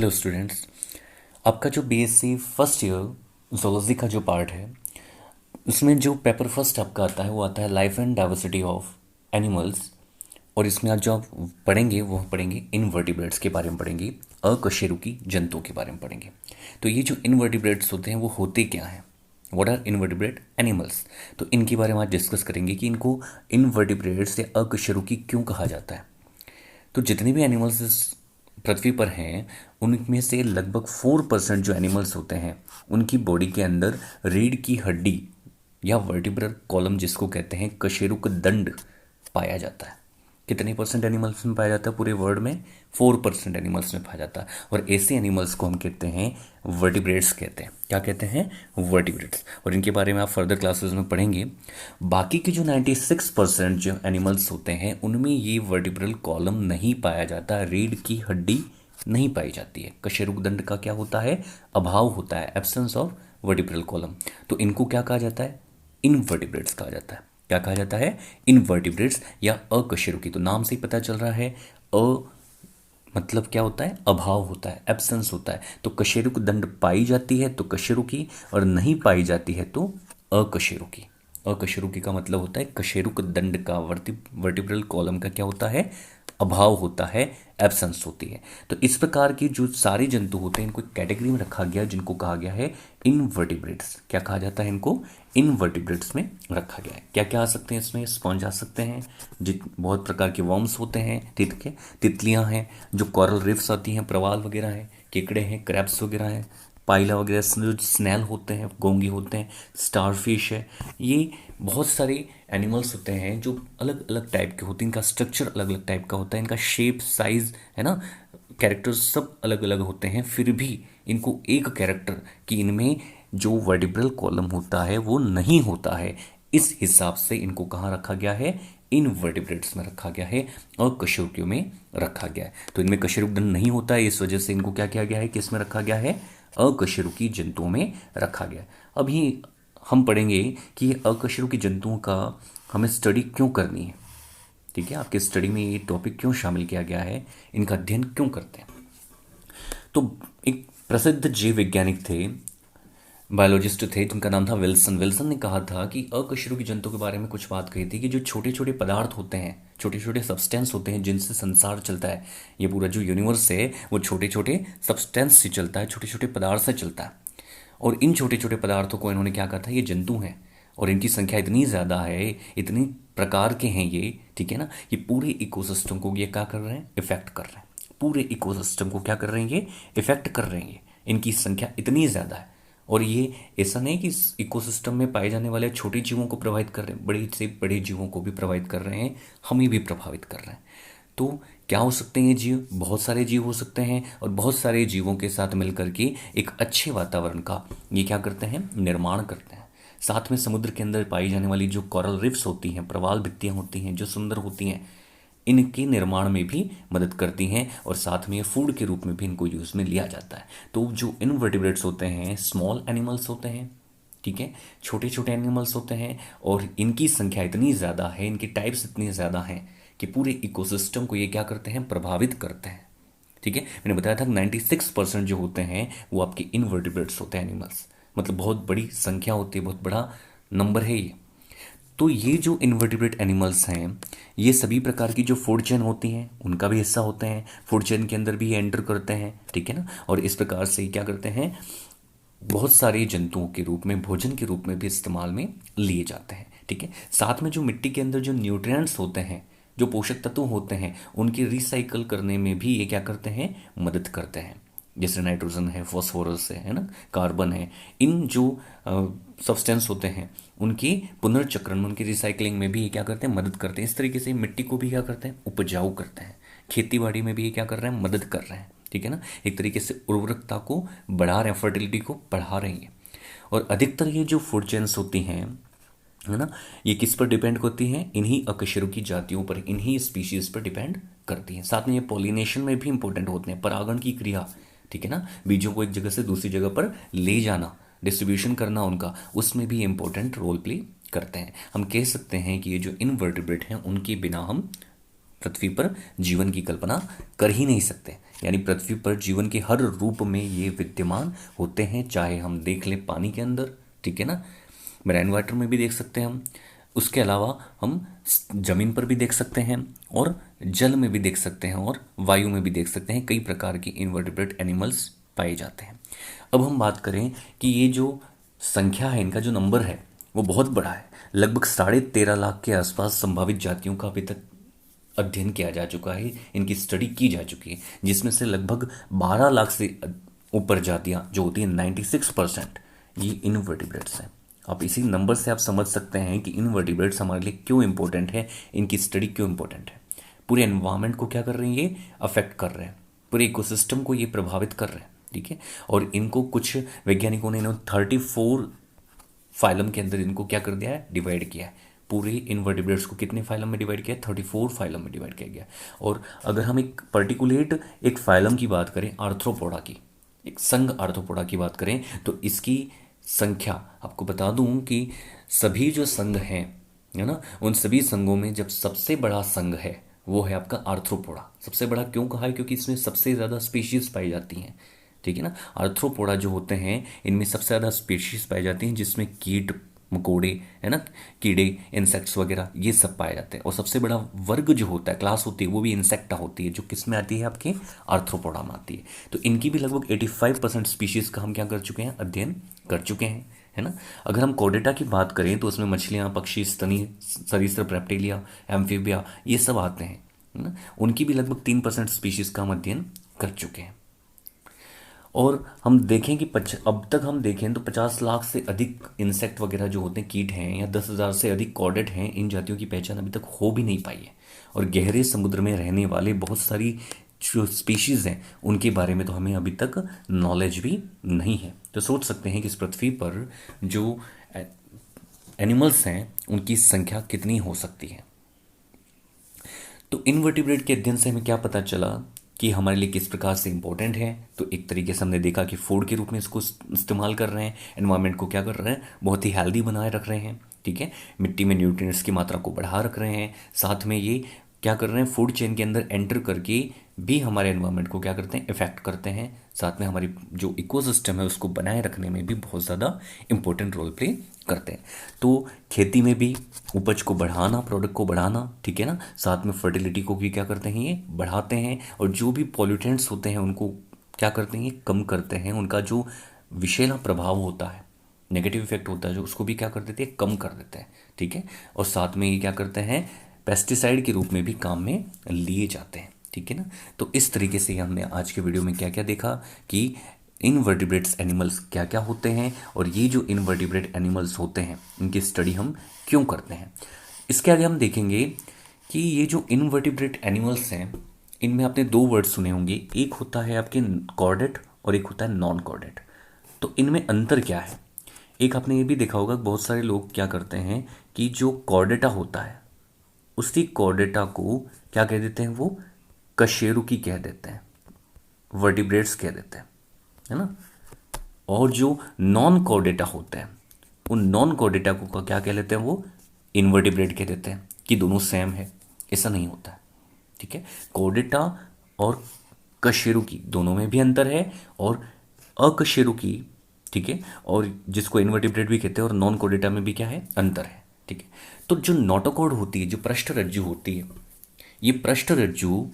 Hello students. आपका जो BSc first year zoology का जो पार्ट है उसमें जो पेपर फर्स्ट आपका आता है वो आता है life and diversity of animals. और इसमें आज जो आप पढ़ेंगे वो पढ़ेंगे इनवर्टिब्रेट्स के बारे में पढ़ेंगे, अकशेरुकी जंतुओं के बारे में पढ़ेंगे। तो ये जो इनवर्टिब्रेट्स होते हैं वो होते क्या हैं, व्हाट आर इनवर्टिब्रेट एनिमल्स। तो इनके बारे में आज डिस्कस करेंगे कि इनको इनवर्टिब्रेट्स या अकशेरुकी क्यों कहा जाता है। तो जितने भी एनिमल्स इस पृथ्वी पर हैं उनमें से लगभग 4% जो एनिमल्स होते हैं उनकी बॉडी के अंदर रीढ़ की हड्डी या वर्टिब्रल कॉलम जिसको कहते हैं कशेरुक दंड पाया जाता है। कितने परसेंट एनिमल्स में पाया जाता है पूरे वर्ल्ड में? 4% एनिमल्स में पाया जाता है। और ऐसे एनिमल्स को हम कहते हैं वर्टिब्रेट्स कहते हैं। क्या कहते हैं? वर्टिब्रेट्स। और इनके बारे में आप फर्दर क्लासेस में पढ़ेंगे। बाकी के जो 96% जो एनिमल्स होते हैं उनमें ये वर्टिब्रल कॉलम नहीं पाया जाता, रीढ़ की हड्डी नहीं पाई जाती है। कशेरुक दंड का क्या होता है? अभाव होता है, एब्सेंस ऑफ वर्टिब्रल कॉलम। तो इनको क्या कहा जाता है? इनवर्टिब्रेट्स कहा जाता है। क्या कहा जाता है? इनवर्टिब्रेट्स या अकशेरुकी। तो नाम से ही पता चल रहा है, अ मतलब क्या होता है? अभाव होता है, एब्सेंस होता है। तो कशेरुक दंड पाई जाती है तो कशेरुकी, और नहीं पाई जाती है तो अकशेरुकी। अकशेरुकी का मतलब होता है कशेरुक दंड का, वर्टिब्रल कॉलम का क्या होता है? अभाव होता है, एब्सेंस होती है। तो इस प्रकार की जो सारे जंतु होते हैं इनको कैटेगरी में रखा गया जिनको कहा गया है इनवर्टिब्रेट्स। क्या कहा जाता है इनको? इनवर्टिब्रेट्स में रखा गया है। क्या क्या आ सकते हैं इसमें? स्पॉन्ज आ सकते हैं, जित बहुत प्रकार के वर्म्स होते हैं, तितलियां हैं, जो कोरल रिफ्स आती हैं, प्रवाल वगैरह हैं, केकड़े हैं, क्रैब्स वगैरह हैं, पाइला वगैरह, स्नैल होते हैं, गोंगी होते हैं, स्टारफिश है। ये बहुत सारे एनिमल्स होते हैं जो अलग अलग टाइप के होते हैं। इनका स्ट्रक्चर अलग अलग टाइप का होता है, इनका शेप, साइज, है ना, कैरेक्टर्स सब अलग अलग होते हैं। फिर भी इनको एक कैरेक्टर कि इनमें जो वर्टिब्रल कॉलम होता है वो नहीं होता है, इस हिसाब से इनको कहाँ रखा गया है? इनवर्टिब्रेट्स में रखा गया है और कशेरुकियों में रखा गया है। तो इनमें कशेरुक दंड नहीं होता है, इस वजह से इनको क्या किया गया है? किस में रखा गया है? अकशेरुकी जंतुओं में रखा गया है। अभी हम पढ़ेंगे कि ये अकशेरुकी जंतुओं का हमें स्टडी क्यों करनी है। ठीक है, आपके स्टडी में ये टॉपिक क्यों शामिल किया गया है, इनका अध्ययन क्यों करते हैं। तो एक प्रसिद्ध जीव वैज्ञानिक थे, बायोलॉजिस्ट थे, जिनका नाम था विल्सन। विल्सन ने कहा था कि अकशेरुकी जंतु के बारे में कुछ बात कही थी कि जो छोटे छोटे पदार्थ होते हैं, छोटे छोटे सब्सटेंस होते हैं जिनसे संसार चलता है, ये पूरा जो यूनिवर्स है वो छोटे छोटे सब्सटेंस से चलता है, छोटे छोटे पदार्थ से चलता है। और इन छोटे छोटे पदार्थों को इन्होंने क्या कहा था? ये जंतु हैं और इनकी संख्या इतनी ज़्यादा है, इतनी प्रकार के हैं ये, ठीक है ना, ये पूरे इकोसिस्टम को ये क्या कर रहे हैं? इफेक्ट कर रहे हैं। पूरे इकोसिस्टम को क्या कर रहे हैं? ये इफेक्ट कर रहे हैं। इनकी संख्या इतनी ज़्यादा है। और ये ऐसा नहीं कि इस इकोसिस्टम में पाए जाने वाले छोटे जीवों को प्रभावित कर रहे हैं, बड़े से बड़े जीवों को भी प्रभावित कर रहे हैं, हमें भी प्रभावित कर रहे हैं। तो क्या हो सकते हैं ये जीव? बहुत सारे जीव हो सकते हैं और बहुत सारे जीवों के साथ मिलकर के एक अच्छे वातावरण का ये क्या करते हैं? निर्माण करते हैं। साथ में समुद्र के अंदर पाई जाने वाली जो कोरल रिफ्स होती हैं, प्रवाल भित्तियाँ होती हैं जो सुंदर होती हैं, इनके निर्माण में भी मदद करती हैं। और साथ में ये फूड के रूप में भी इनको यूज़ में लिया जाता है। तो जो इनवर्टिब्रेट्स होते हैं स्मॉल एनिमल्स होते हैं, ठीक है, छोटे छोटे एनिमल्स होते हैं, और इनकी संख्या इतनी ज़्यादा है, इनकी टाइप्स इतनी ज़्यादा हैं कि पूरे इकोसिस्टम को ये क्या करते हैं? प्रभावित करते हैं। ठीक है, मैंने बताया था 96% जो होते हैं वो आपके इनवर्टिब्रेट्स होते हैं एनिमल्स। मतलब बहुत बड़ी संख्या होती है, बहुत बड़ा नंबर है ये। तो ये जो इनवर्टिब्रेट एनिमल्स हैं ये सभी प्रकार की जो फूड चेन होती हैं उनका भी हिस्सा होते हैं। फूड चेन के अंदर भी ये एंटर करते हैं, ठीक है ना। और इस प्रकार से क्या करते हैं? बहुत सारे जंतुओं के रूप में, भोजन के रूप में भी इस्तेमाल में लिए जाते हैं। ठीक है, साथ में जो मिट्टी के अंदर जो न्यूट्रिएंट्स होते हैं, जो पोषक तत्व होते हैं, उनकी रिसाइकल करने में भी ये क्या करते हैं? मदद करते हैं। जैसे नाइट्रोजन है, फॉस्फोरस है ना, कार्बन है, इन जो सब्सटेंस होते हैं उनकी पुनर्चक्रण, उनकी रिसाइकलिंग में भी ये क्या करते हैं? मदद करते हैं। इस तरीके से मिट्टी को भी क्या करते हैं? उपजाऊ करते हैं। खेती बाड़ी में भी ये क्या कर रहे हैं? मदद कर रहे हैं। ठीक है ना, एक तरीके से उर्वरकता को बढ़ा रहे हैं, फर्टिलिटी को बढ़ा रही हैं। और अधिकतर ये जो फूड चेन्स होती हैं, है ना, ये किस पर डिपेंड होती हैं? इन्हीं अकशेरुकी जातियों पर, इन्हीं स्पीशीज पर डिपेंड करती हैं। साथ में ये पॉलिनेशन में भी इंपॉर्टेंट होते हैं, परागण की क्रिया, ठीक है ना, बीजों को एक जगह से दूसरी जगह पर ले जाना, डिस्ट्रीब्यूशन करना उनका, उसमें भी इंपॉर्टेंट रोल प्ले करते हैं। हम कह सकते हैं कि ये जो इनवर्टिब्रेट हैं उनके बिना हम पृथ्वी पर जीवन की कल्पना कर ही नहीं सकते। यानी पृथ्वी पर जीवन के हर रूप में ये विद्यमान होते हैं, चाहे हम देख लें पानी के अंदर, ठीक है ना, मैराइन वाटर में भी देख सकते हैं हम, उसके अलावा हम जमीन पर भी देख सकते हैं और जल में भी देख सकते हैं और वायु में भी देख सकते हैं। कई प्रकार के इनवर्टिब्रेट एनिमल्स पाए जाते हैं। अब हम बात करें कि ये जो संख्या है, इनका जो नंबर है वो बहुत बड़ा है। लगभग 13.5 लाख के आसपास संभावित जातियों का अभी तक अध्ययन किया जा चुका है, इनकी स्टडी की जा चुकी है, जिसमें से लगभग 12 लाख से ऊपर जातियां जो होती हैं 96% ये इनवर्टिब्रेट्स हैं। आप इसी नंबर से आप समझ सकते हैं कि इनवर्टिब्रेट्स हमारे लिए क्यों इंपॉर्टेंट है, इनकी स्टडी क्यों इंपॉर्टेंट है। पूरे एनवायरनमेंट को क्या कर रहे हैं, ये अफेक्ट कर रहे हैं, पूरे इकोसिस्टम को ये प्रभावित कर रहे हैं, ठीक है। और इनको कुछ वैज्ञानिकों ने 34 फाइलम के अंदर इनको क्या कर दिया है, डिवाइड किया है। पूरे इनवर्टिब्रेट्स को कितने फाइलम में डिवाइड किया है, 34 फाइलम में डिवाइड किया गया। और अगर हम एक पर्टिकुलेट एक फाइलम की बात करें, आर्थ्रोपोडा की, एक संघ आर्थ्रोपोडा की बात करें, तो इसकी संख्या आपको बता दूं कि सभी जो संघ हैं, है ना, उन सभी संघों में जब सबसे बड़ा संघ है वो है आपका आर्थ्रोपोडा। सबसे बड़ा क्यों कहा है, क्योंकि इसमें सबसे ज़्यादा स्पीशीज पाई जाती हैं, ठीक है ना। आर्थ्रोपोडा जो होते हैं इनमें सबसे ज़्यादा स्पीशीज पाई जाती हैं, जिसमें कीट मकोड़े, है ना, कीड़े, इंसेक्ट्स वगैरह ये सब पाए जाते हैं। और सबसे बड़ा वर्ग जो होता है, क्लास होती है, वो भी इंसेक्टा होती है, जो किस में आती है, आपके आर्थ्रोपोडा में आती है। तो इनकी भी लगभग 85% स्पीशीज का हम क्या कर चुके हैं, अध्ययन कर चुके हैं, है ना। अगर हम कोडेटा की बात करें तो उसमें मछलियाँ, पक्षी, स्तनी सरीसृप, रेप्टिलिया, एम्फीबिया ये सब आते हैं, है ना। उनकी भी लगभग 3% स्पीशीज का हम अध्ययन कर चुके हैं। और हम देखें कि अब तक हम देखें तो 50 लाख से अधिक इंसेक्ट वगैरह जो होते हैं, कीट हैं, या 10,000 से अधिक कॉर्डेट हैं, इन जातियों की पहचान अभी तक हो भी नहीं पाई है। और गहरे समुद्र में रहने वाले बहुत सारी जो स्पीशीज़ हैं उनके बारे में तो हमें अभी तक नॉलेज भी नहीं है। तो सोच सकते हैं कि इस पृथ्वी पर जो एनिमल्स हैं उनकी संख्या कितनी हो सकती है। तो इनवर्टिब्रेट के अध्ययन से हमें क्या पता चला कि हमारे लिए किस प्रकार से इंपॉर्टेंट है। तो एक तरीके से हमने देखा कि फूड के रूप में इसको इस्तेमाल कर रहे हैं, एनवायरनमेंट को क्या कर रहे हैं, बहुत ही हेल्दी बनाए रख रहे हैं, ठीक है। मिट्टी में न्यूट्रिएंट्स की मात्रा को बढ़ा रख रहे हैं, साथ में ये क्या कर रहे हैं, फूड चेन के अंदर एंटर करके भी हमारे एनवायरनमेंट को क्या करते हैं, इफेक्ट करते हैं। साथ में हमारी जो इकोसिस्टम है उसको बनाए रखने में भी बहुत ज़्यादा इंपॉर्टेंट रोल प्ले करते हैं। तो खेती में भी उपज को बढ़ाना, प्रोडक्ट को बढ़ाना, ठीक है ना, साथ में फर्टिलिटी को भी क्या करते हैं, ये बढ़ाते हैं। और जो भी पॉल्यूटेंट्स होते हैं उनको क्या करते हैं, ये कम करते हैं। उनका जो विषैला प्रभाव होता है, नेगेटिव इफेक्ट होता है जो, उसको भी क्या कर देते हैं, कम कर देते हैं, ठीक है। और साथ में ये क्या करते हैं, पेस्टिसाइड के रूप में भी काम में लिए जाते हैं, ठीक है ना। तो इस तरीके से हमने आज के वीडियो में क्या क्या देखा कि इनवर्टिब्रेट्स एनिमल्स क्या क्या होते हैं, और ये जो इनवर्टिब्रेट एनिमल्स होते हैं इनकी स्टडी हम क्यों करते हैं। इसके आगे हम देखेंगे कि ये जो इनवर्टिब्रेट एनिमल्स हैं इनमें आपने दो वर्ड सुने होंगे, एक होता है आपके कॉर्डेट और एक होता है नॉन कॉर्डेट। तो इनमें अंतर क्या है। एक आपने ये भी देखा होगा, बहुत सारे लोग क्या करते हैं कि जो कॉर्डेटा होता है उसी कॉर्डेटा को क्या कह देते हैं, वो कशेरुकी कह देते हैं, वर्टिब्रेट्स कह देते हैं, है ना। और जो नॉन कॉर्डेटा होते हैं उन नॉन कॉर्डेटा को क्या कह लेते हैं, वो इनवर्टिब्रेट कह देते हैं, कि दोनों सेम है। ऐसा नहीं होता है, ठीक है। कॉर्डेटा और कशेरुकी दोनों में भी अंतर है, और अकशेरुकी, ठीक है, और जिसको इनवर्टिब्रेट भी कहते हैं, और नॉन कॉर्डेटा में भी क्या है, अंतर है, ठीक है। तो जो नोटोकॉर्ड होती है, जो पृष्ठरज्जु होती है, ये पृष्ठरज्जु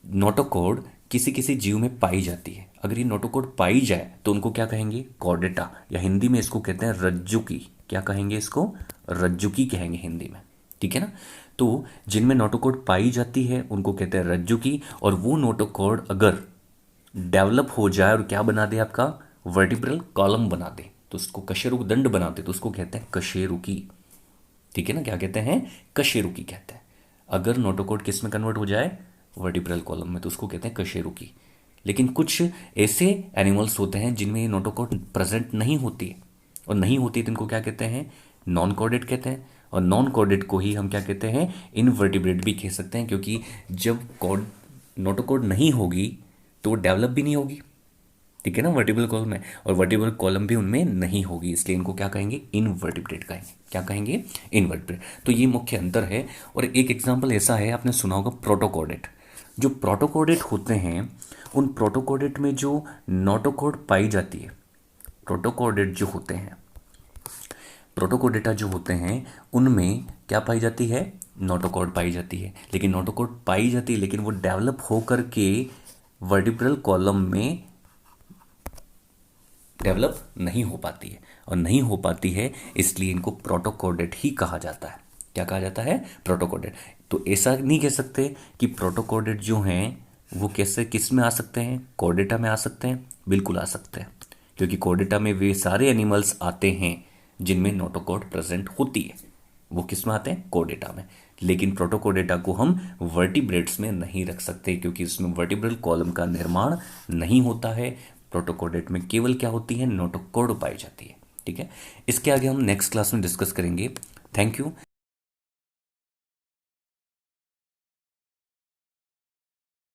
नोटोकॉर्ड किसी किसी जीव में पाई जाती है। अगर ये नोटोकॉर्ड पाई जाए तो उनको क्या कहेंगे, कॉर्डेटा, या हिंदी में इसको कहते हैं रज्जुकी। क्या कहेंगे इसको, रज्जुकी कहेंगे हिंदी में, ठीक है ना। तो जिनमें नोटोकॉर्ड पाई जाती है उनको कहते हैं रज्जुकी। और वो नोटोकॉर्ड अगर डेवलप हो जाए और क्या बना दे, आपका वर्टिब्रल कॉलम बना दे, तो उसको कशेरुक दंड बनाते, तो उसको कहते हैं कशेरुकी, ठीक है ना। क्या कहते हैं, कशेरुकी कहते हैं। अगर नोटोकॉर्ड किस में कन्वर्ट हो जाए, वर्टिब्रल कॉलम में, तो उसको कहते हैं कशेरुकी। लेकिन कुछ ऐसे एनिमल्स होते हैं जिनमें ये नोटोकॉर्ड प्रेजेंट नहीं होती है, और नहीं होती तो इनको क्या कहते हैं, नॉन कॉर्डेट कहते हैं। और नॉन कॉर्डेट को ही हम क्या कहते हैं, इनवर्टिब्रेट भी कह सकते हैं, क्योंकि जब कॉर्ड नोटोकॉर्ड नहीं होगी तो वो डेवलप भी नहीं होगी, ठीक है ना, वर्टिब्रल कॉलम में, और वर्टिब्रल कॉलम भी उनमें नहीं होगी, इसलिए इनको क्या कहेंगे, इनवर्टिब्रेट कहेंगे। क्या कहेंगे, इनवर्टिब्रेट। तो ये मुख्य अंतर है। और एक एग्जांपल ऐसा है, आपने सुना होगा प्रोटोकॉर्डेट। जो प्रोटोकोडेट होते हैं, उन प्रोटोकोडेट में जो नोटोकोड पाई जाती है, प्रोटोकोडेट जो होते हैं, प्रोटोकोडेटा जो होते हैं उनमें क्या पाई जाती है, नोटोकोड पाई जाती है। लेकिन नोटोकोड पाई जाती है, लेकिन वो डेवलप होकर के वर्टिब्रल कॉलम में डेवलप नहीं हो पाती है, और नहीं हो पाती है इसलिए इनको प्रोटोकोडेट ही कहा जाता है। क्या कहा जाता है, प्रोटोकोडेट। तो ऐसा नहीं कह सकते कि प्रोटोकोडेट जो हैं वो कैसे किस में आ सकते हैं, कोडेटा में आ सकते हैं, बिल्कुल आ सकते हैं, क्योंकि कोडेटा में वे सारे एनिमल्स आते हैं जिनमें नोटोकोड प्रेजेंट होती है, वो किस में आते हैं, कोडेटा में। लेकिन प्रोटोकोडेटा को हम वर्टिब्रेट्स में नहीं रख सकते, क्योंकि इसमें वर्टिब्रल कॉलम का निर्माण नहीं होता है। प्रोटोकोडेट में केवल क्या होती है, नोटोकोड पाई जाती है। ठीक है, इसके आगे हम नेक्स्ट क्लास में डिस्कस करेंगे। Thank you.